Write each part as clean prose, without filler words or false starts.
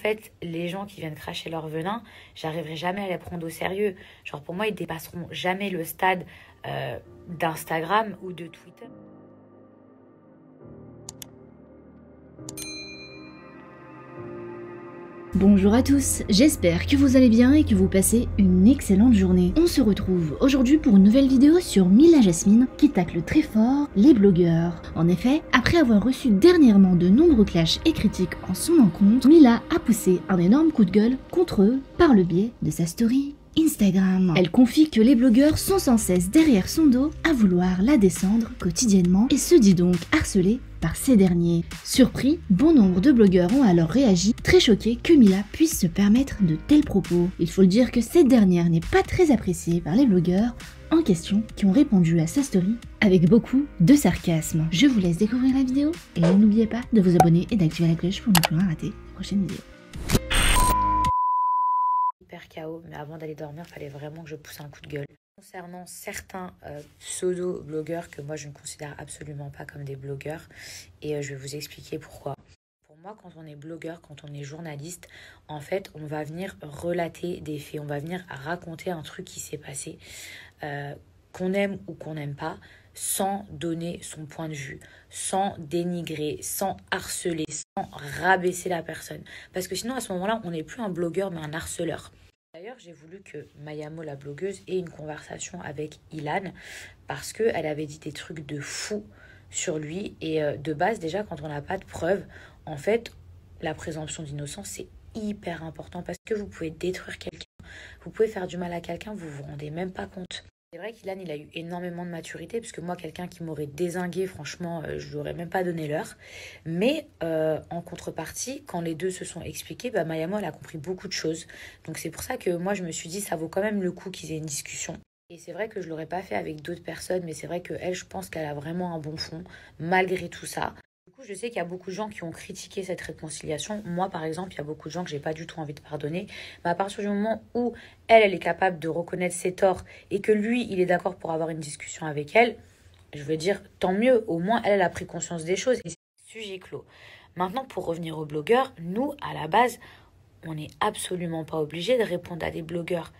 En fait, les gens qui viennent cracher leur venin, j'arriverai jamais à les prendre au sérieux. Genre pour moi, ils dépasseront jamais le stade d'Instagram ou de Twitter. Bonjour à tous, j'espère que vous allez bien et que vous passez une excellente journée. On se retrouve aujourd'hui pour une nouvelle vidéo sur Mila Jasmine qui tacle très fort les blogueurs. En effet, après avoir reçu dernièrement de nombreux clashs et critiques en son encontre, Mila a poussé un énorme coup de gueule contre eux par le biais de sa story Instagram. Elle confie que les blogueurs sont sans cesse derrière son dos à vouloir la descendre quotidiennement et se dit donc harcelée par ces derniers. Surpris, bon nombre de blogueurs ont alors réagi, très choqués que Mila puisse se permettre de tels propos. Il faut le dire que cette dernière n'est pas très appréciée par les blogueurs en question qui ont répondu à sa story avec beaucoup de sarcasme. Je vous laisse découvrir la vidéo et n'oubliez pas de vous abonner et d'activer la cloche pour ne plus rien rater les prochaines vidéos. Hyper chaos, mais avant d'aller dormir, il fallait vraiment que je pousse un coup de gueule. Concernant certains pseudo-blogueurs que moi je ne considère absolument pas comme des blogueurs, et je vais vous expliquer pourquoi. Pour moi, quand on est blogueur, quand on est journaliste, en fait, on va venir relater des faits, on va venir raconter un truc qui s'est passé, qu'on aime ou qu'on n'aime pas, sans donner son point de vue, sans dénigrer, sans harceler, sans rabaisser la personne. Parce que sinon, à ce moment-là, on n'est plus un blogueur, mais un harceleur. D'ailleurs, j'ai voulu que Mayamo, la blogueuse, ait une conversation avec Ilan parce qu'elle avait dit des trucs de fou sur lui. Et de base, déjà, quand on n'a pas de preuves, en fait, la présomption d'innocence, c'est hyper important parce que vous pouvez détruire quelqu'un, vous pouvez faire du mal à quelqu'un, vous vous rendez même pas compte. C'est vrai qu'Ilan, il a eu énormément de maturité, parce que moi, quelqu'un qui m'aurait dézingué, franchement, je lui aurais même pas donné l'heure. Mais en contrepartie, quand les deux se sont expliqués, Mayamo, elle a compris beaucoup de choses. Donc c'est pour ça que moi, je me suis dit, ça vaut quand même le coup qu'ils aient une discussion. Et c'est vrai que je l'aurais pas fait avec d'autres personnes, mais c'est vrai qu'elle, je pense qu'elle a vraiment un bon fond, malgré tout ça. Du coup, je sais qu'il y a beaucoup de gens qui ont critiqué cette réconciliation. Moi, par exemple, il y a beaucoup de gens que j'ai pas du tout envie de pardonner. Mais à partir du moment où elle est capable de reconnaître ses torts et que lui, il est d'accord pour avoir une discussion avec elle, je veux dire, tant mieux. Au moins, elle a pris conscience des choses. Et c'est sujet clos. Maintenant, pour revenir aux blogueurs, nous, à la base, on n'est absolument pas obligé de répondre à des blogueurs.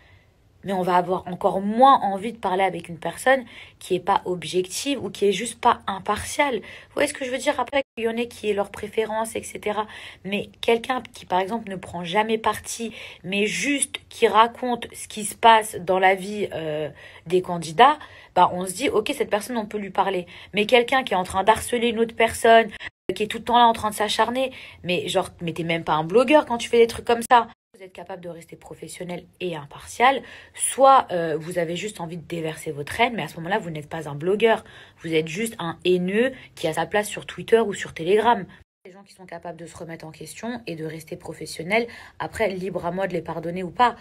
Mais on va avoir encore moins envie de parler avec une personne qui est pas objective ou qui est juste pas impartiale. Vous voyez ce que je veux dire? Après, il y en a qui aient leurs préférences, etc. Mais quelqu'un qui, par exemple, ne prend jamais parti, mais juste qui raconte ce qui se passe dans la vie des candidats, on se dit, ok, cette personne, on peut lui parler. Mais quelqu'un qui est en train d'harceler une autre personne, qui est tout le temps là en train de s'acharner, mais genre, mais t'es même pas un blogueur quand tu fais des trucs comme ça. Vous êtes capable de rester professionnel et impartial, soit vous avez juste envie de déverser votre haine, mais à ce moment-là, vous n'êtes pas un blogueur. Vous êtes juste un haineux qui a sa place sur Twitter ou sur Telegram. Les gens qui sont capables de se remettre en question et de rester professionnels, après, libre à moi de les pardonner ou pas.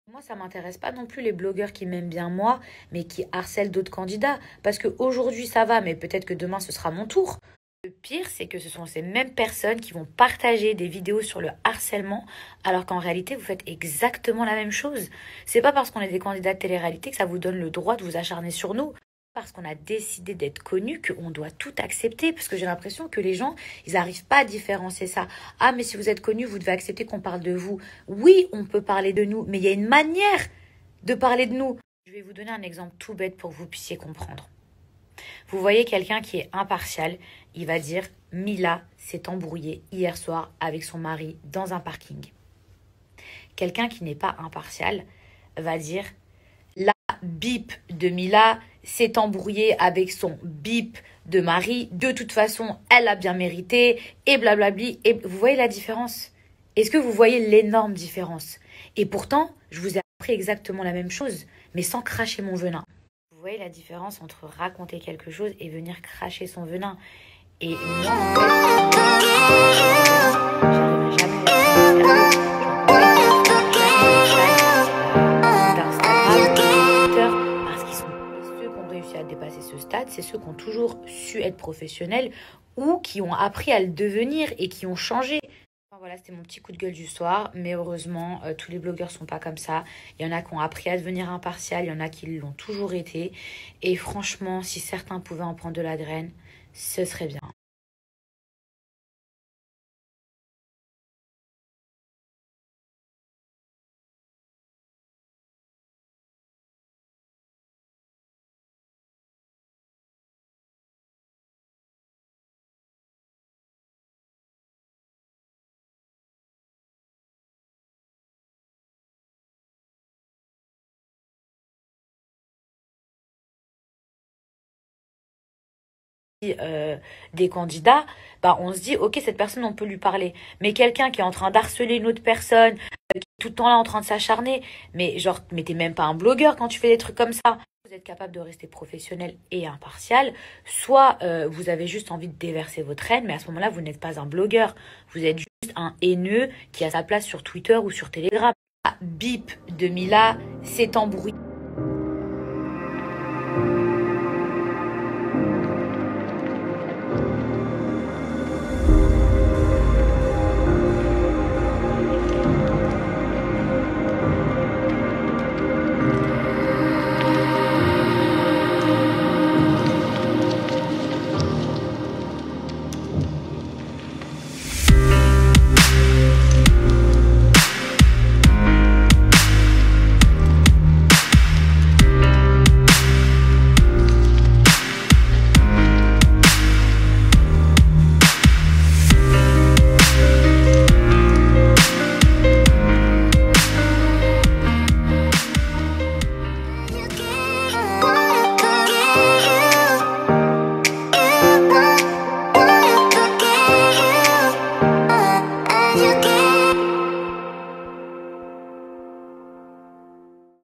Moi, ça m'intéresse pas non plus les blogueurs qui m'aiment bien moi, mais qui harcèlent d'autres candidats. Parce qu'aujourd'hui, ça va, mais peut-être que demain, ce sera mon tour. Le pire, c'est que ce sont ces mêmes personnes qui vont partager des vidéos sur le harcèlement, alors qu'en réalité, vous faites exactement la même chose. C'est pas parce qu'on est des candidats de télé-réalité que ça vous donne le droit de vous acharner sur nous. Parce qu'on a décidé d'être connus, qu'on doit tout accepter. Parce que j'ai l'impression que les gens, ils n'arrivent pas à différencier ça. Ah, mais si vous êtes connu, vous devez accepter qu'on parle de vous. Oui, on peut parler de nous, mais il y a une manière de parler de nous. Je vais vous donner un exemple tout bête pour que vous puissiez comprendre. Vous voyez quelqu'un qui est impartial, il va dire « Mila s'est embrouillée hier soir avec son mari dans un parking ». Quelqu'un qui n'est pas impartial va dire « La bip de Mila s'est embrouillée avec son bip de mari, de toute façon, elle a bien mérité, et blablabli ». Et vous voyez la différence? Est-ce que vous voyez l'énorme différence? Et pourtant, je vous ai appris exactement la même chose, mais sans cracher mon venin. Vous voyez la différence entre raconter quelque chose et venir cracher son venin. Et moi, en fait, j'arriverai jamais à d'Instagram, Twitter, parce qu'ils sont ceux qui ont réussi à dépasser ce stade, c'est ceux qui ont toujours su être professionnels ou qui ont appris à le devenir et qui ont changé. Voilà, c'était mon petit coup de gueule du soir, mais heureusement, tous les blogueurs sont pas comme ça. Il y en a qui ont appris à devenir impartial, il y en a qui l'ont toujours été. Et franchement, si certains pouvaient en prendre de la graine, ce serait bien. des candidats, bah on se dit ok, cette personne on peut lui parler. Mais quelqu'un qui est en train d'harceler une autre personne, qui est tout le temps là en train de s'acharner, mais genre mais t'es même pas un blogueur quand tu fais des trucs comme ça. Vous êtes capable de rester professionnel et impartial, soit vous avez juste envie de déverser votre haine, mais à ce moment-là vous n'êtes pas un blogueur, vous êtes juste un haineux qui a sa place sur Twitter ou sur Telegram. Ah, bip de Mila, c'est embrouillé.